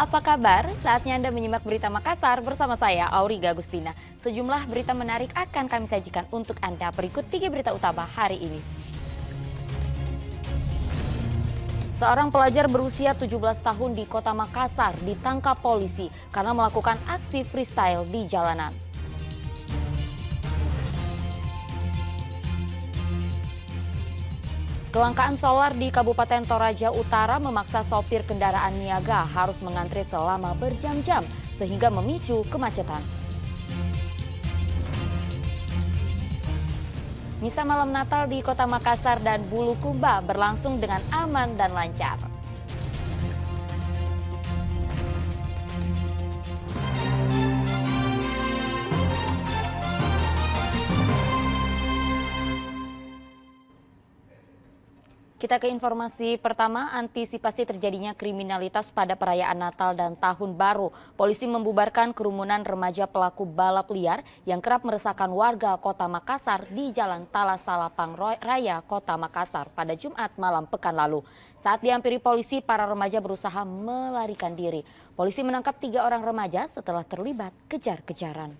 apa kabar? Saatnya Anda menyimak berita Makassar bersama saya, Auriga Agustina. Sejumlah berita menarik akan kami sajikan untuk Anda. Berikut 3 berita utama hari ini. Seorang pelajar berusia 17 tahun di kota Makassar ditangkap polisi karena melakukan aksi freestyle di jalanan. Kelangkaan solar di Kabupaten Toraja Utara memaksa sopir kendaraan niaga harus mengantri selama berjam-jam sehingga memicu kemacetan. Misa malam Natal di Kota Makassar dan Bulukumba berlangsung dengan aman dan lancar. Kita ke informasi pertama, antisipasi terjadinya kriminalitas pada perayaan Natal dan Tahun Baru. Polisi membubarkan kerumunan remaja pelaku balap liar yang kerap meresahkan warga Kota Makassar di Jalan Talasalapang Raya Kota Makassar pada Jumat malam pekan lalu. Saat dihampiri polisi, para remaja berusaha melarikan diri. Polisi menangkap 3 orang remaja setelah terlibat kejar-kejaran.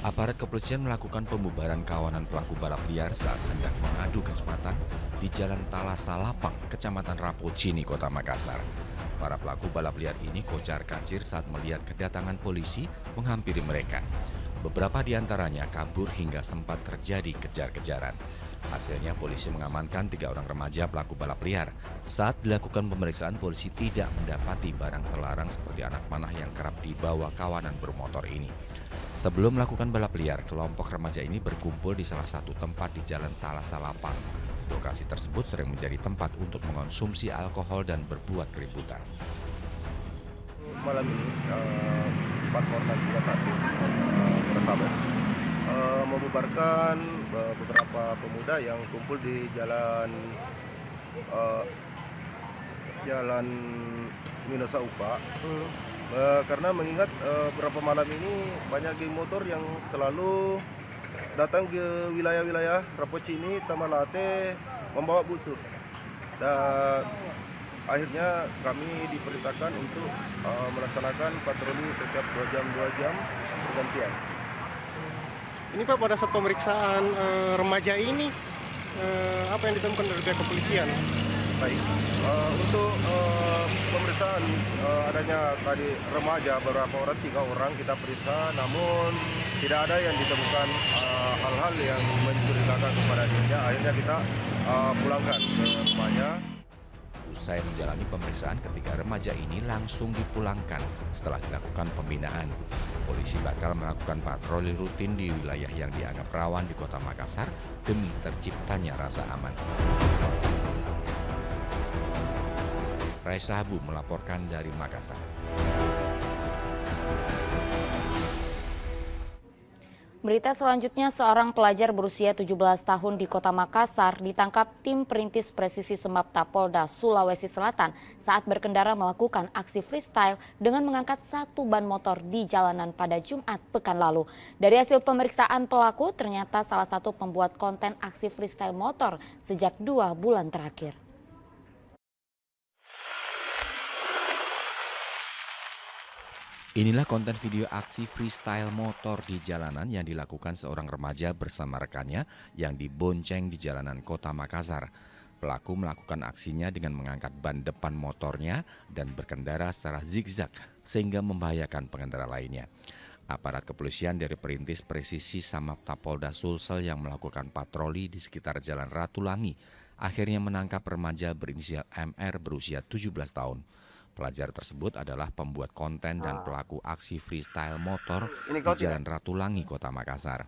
Aparat kepolisian melakukan pembubaran kawanan pelaku balap liar saat hendak mengadu kecepatan di Jalan Talasalapang, Kecamatan Rapocini, Kota Makassar. Para pelaku balap liar ini kocar-kacir saat melihat kedatangan polisi menghampiri mereka. Beberapa di antaranya kabur hingga sempat terjadi kejar-kejaran. Hasilnya polisi mengamankan 3 orang remaja pelaku balap liar. Saat dilakukan pemeriksaan, polisi tidak mendapati barang terlarang seperti anak panah yang kerap dibawa kawanan bermotor ini. Sebelum melakukan balap liar, kelompok remaja ini berkumpul di salah satu tempat di Jalan Talasalapang. Lokasi tersebut sering menjadi tempat untuk mengonsumsi alkohol dan berbuat keributan. Malam ini, 4 Korban 31 Polrestabes membubarkan beberapa pemuda yang kumpul di Jalan Minosa Upa. Karena mengingat beberapa malam ini banyak geng motor yang selalu datang ke wilayah-wilayah Rapocini, Tamalate membawa busur. Dan akhirnya kami diperintahkan untuk melaksanakan patroli setiap 2 jam bergantian. Ini Pak, pada saat pemeriksaan remaja ini apa yang ditemukan dari pihak kepolisian? Baik, untuk pemeriksaan adanya tadi remaja beberapa orang, 3 orang kita periksa, namun tidak ada yang ditemukan hal-hal yang mencurigakan kepada dirinya. Akhirnya kita pulangkan ke rumahnya. Usai menjalani pemeriksaan, ketiga remaja ini langsung dipulangkan setelah dilakukan pembinaan. Polisi bakal melakukan patroli rutin di wilayah yang dianggap rawan di Kota Makassar demi terciptanya rasa aman. Raisa Habu melaporkan dari Makassar. Berita selanjutnya, seorang pelajar berusia 17 tahun di Kota Makassar ditangkap tim perintis presisi Semapta Polda Sulawesi Selatan saat berkendara melakukan aksi freestyle dengan mengangkat 1 ban motor di jalanan pada Jumat pekan lalu. Dari hasil pemeriksaan pelaku, ternyata salah satu pembuat konten aksi freestyle motor sejak 2 bulan terakhir. Inilah konten video aksi freestyle motor di jalanan yang dilakukan seorang remaja bersama rekannya yang dibonceng di jalanan Kota Makassar. Pelaku melakukan aksinya dengan mengangkat ban depan motornya dan berkendara secara zigzag sehingga membahayakan pengendara lainnya. Aparat kepolisian dari perintis presisi Samapta Polda Sulsel yang melakukan patroli di sekitar Jalan Ratulangi akhirnya menangkap remaja berinisial MR berusia 17 tahun. Pelajar tersebut adalah pembuat konten dan pelaku aksi freestyle motor di Jalan Ratulangi, Kota Makassar.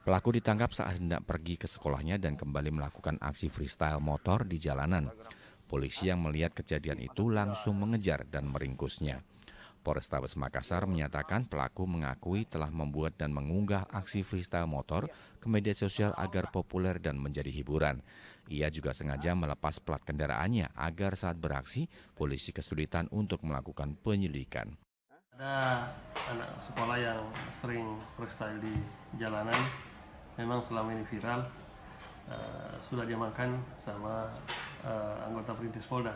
Pelaku ditangkap saat hendak pergi ke sekolahnya dan kembali melakukan aksi freestyle motor di jalanan. Polisi yang melihat kejadian itu langsung mengejar dan meringkusnya. Polrestabes Makassar menyatakan pelaku mengakui telah membuat dan mengunggah aksi freestyle motor ke media sosial agar populer dan menjadi hiburan. Ia juga sengaja melepas plat kendaraannya agar saat beraksi polisi kesulitan untuk melakukan penyelidikan. Ada anak sekolah yang sering freestyle di jalanan, memang selama ini viral. sudah diamankan sama anggota Perintis Polda.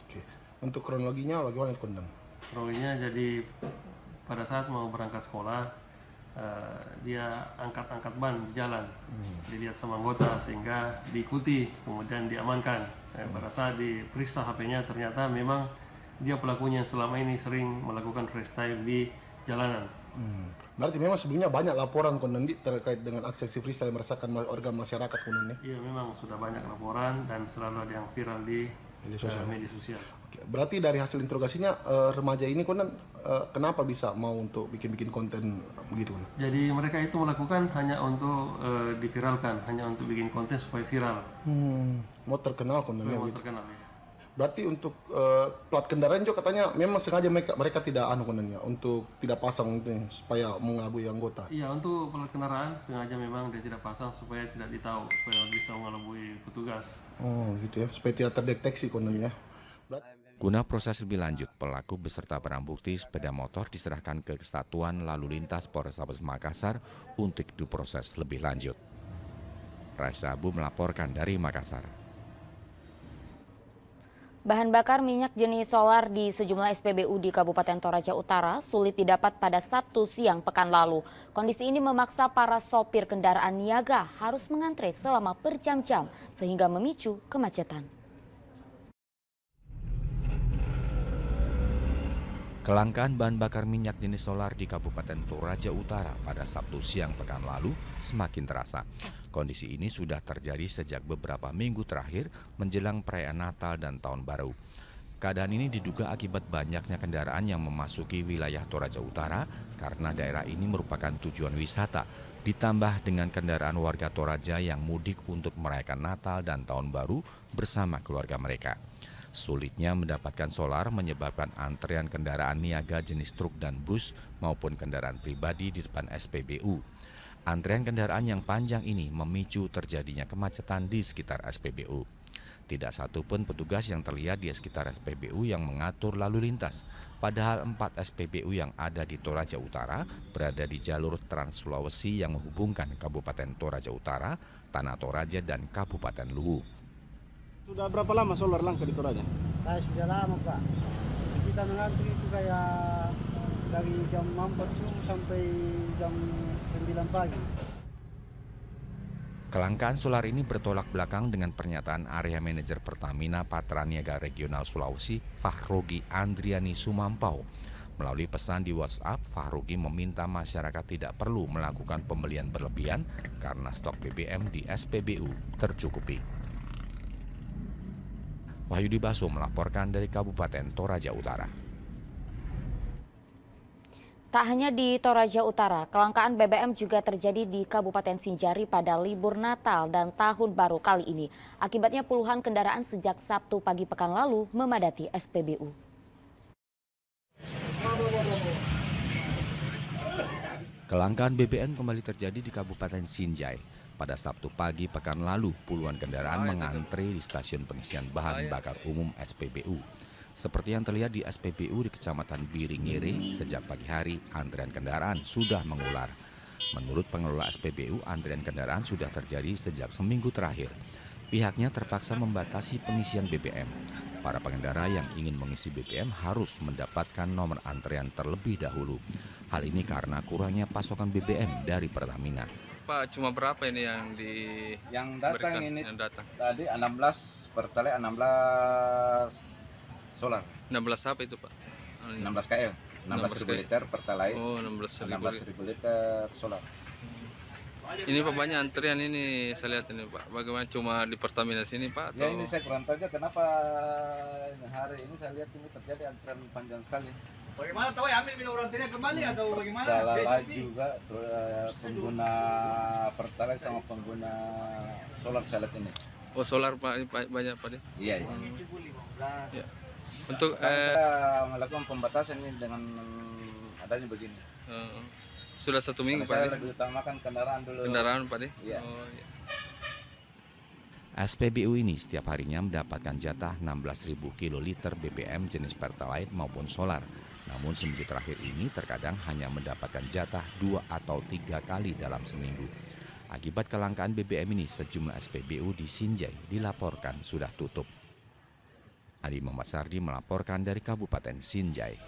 Oke. Untuk kronologinya bagaimana Komandan? Kronologinya jadi pada saat mau berangkat sekolah dia angkat-angkat ban di jalan, dilihat sama anggota sehingga diikuti, kemudian diamankan. Pada saat diperiksa HP-nya ternyata memang dia pelakunya selama ini sering melakukan freestyle di jalanan. Berarti memang sebelumnya banyak laporan Komandan terkait dengan aksi freestyle yang meresahkan warga masyarakat Komandan. Iya, memang sudah banyak laporan dan selalu ada yang viral di media sosial. Oke. Berarti dari hasil interogasinya remaja ini Komandan kenapa bisa mau untuk bikin konten begitu Komandan? Jadi mereka itu melakukan hanya untuk diviralkan, hanya untuk bikin konten supaya viral. Mau terkenal Komandan Memang gitu. terkenal ya. Berarti untuk plat kendaraan juga katanya memang sengaja mereka tidak Komandan ya, untuk tidak pasang itu supaya mengelabui anggota. Iya, untuk plat kendaraan sengaja memang dia tidak pasang supaya tidak ditahu, supaya bisa mengelabui petugas. Oh gitu ya, supaya tidak terdeteksi Komandan ya. Guna proses lebih lanjut, pelaku beserta barang bukti sepeda motor diserahkan ke Kesatuan Lalu Lintas Polrestabes Makassar untuk diproses lebih lanjut. Raisa Abu melaporkan dari Makassar. Bahan bakar minyak jenis solar di sejumlah SPBU di Kabupaten Toraja Utara sulit didapat pada Sabtu siang pekan lalu. Kondisi ini memaksa para sopir kendaraan niaga harus mengantre selama berjam-jam sehingga memicu kemacetan. Kelangkaan bahan bakar minyak jenis solar di Kabupaten Toraja Utara pada Sabtu siang pekan lalu semakin terasa. Kondisi ini sudah terjadi sejak beberapa minggu terakhir menjelang perayaan Natal dan Tahun Baru. Keadaan ini diduga akibat banyaknya kendaraan yang memasuki wilayah Toraja Utara karena daerah ini merupakan tujuan wisata, ditambah dengan kendaraan warga Toraja yang mudik untuk merayakan Natal dan Tahun Baru bersama keluarga mereka. Sulitnya mendapatkan solar menyebabkan antrean kendaraan niaga jenis truk dan bus maupun kendaraan pribadi di depan SPBU. Antrean kendaraan yang panjang ini memicu terjadinya kemacetan di sekitar SPBU. Tidak satu pun petugas yang terlihat di sekitar SPBU yang mengatur lalu lintas. Padahal 4 SPBU yang ada di Toraja Utara berada di jalur Trans Sulawesi yang menghubungkan Kabupaten Toraja Utara, Tanah Toraja, dan Kabupaten Luwu. Sudah berapa lama solar langka di Toraja? Sudah lama Pak. Kita mengantri itu kayak dari jam 4 subuh sampai jam 9 pagi. Kelangkaan solar ini bertolak belakang dengan pernyataan Area Manajer Pertamina Patraniaga Regional Sulawesi, Fahrogi Andriani Sumampau. Melalui pesan di WhatsApp, Fahrogi meminta masyarakat tidak perlu melakukan pembelian berlebihan karena stok BBM di SPBU tercukupi. Wahyudi Baso melaporkan dari Kabupaten Toraja Utara. Tak hanya di Toraja Utara, kelangkaan BBM juga terjadi di Kabupaten Sinjari pada libur Natal dan Tahun Baru kali ini. Akibatnya puluhan kendaraan sejak Sabtu pagi pekan lalu memadati SPBU. Kelangkaan BBM kembali terjadi di Kabupaten Sinjai. Pada Sabtu pagi pekan lalu, puluhan kendaraan mengantre di stasiun pengisian bahan bakar umum SPBU. Seperti yang terlihat di SPBU di Kecamatan Biringire, sejak pagi hari antrian kendaraan sudah mengular. Menurut pengelola SPBU, antrian kendaraan sudah terjadi sejak seminggu terakhir. Pihaknya terpaksa membatasi pengisian BBM. Para pengendara yang ingin mengisi BBM harus mendapatkan nomor antrian terlebih dahulu. Hal ini karena kurangnya pasokan BBM dari Pertamina. Pak, cuma berapa ini yang datang ini? Yang datang. Tadi 16 Pertalite, 16 solar. 16 apa itu Pak? 16 KL, 16.000 liter Pertalite. Oh, 16.000 liter solar. Ini Pak banyak antrian ini saya lihat ini Pak. Bagaimana cuma di Pertamina sini Pak? Atau... Ya ini saya kurang tahu aja kenapa hari ini saya lihat ini terjadi antrian panjang sekali. Bagaimana tahu ya ambil minum rantinya kembali atau bagaimana? Salah juga pengguna Pertalite sama pengguna solar saya lihat ini. Oh solar Pak banyak Pak? Iya. Ya. Untuk saya melakukan pembatasan ini dengan adanya begini. Sudah 1 minggu Pak? Saya lebih utamakan kendaraan dulu. Kendaraan Pak? Iya. Oh, iya. SPBU ini setiap harinya mendapatkan jatah 16.000 kiloliter BBM jenis Pertalite maupun solar. Namun seminggu terakhir ini terkadang hanya mendapatkan jatah 2 atau 3 kali dalam seminggu. Akibat kelangkaan BBM ini, sejumlah SPBU di Sinjai dilaporkan sudah tutup. Adi Muhammad Sardi melaporkan dari Kabupaten Sinjai.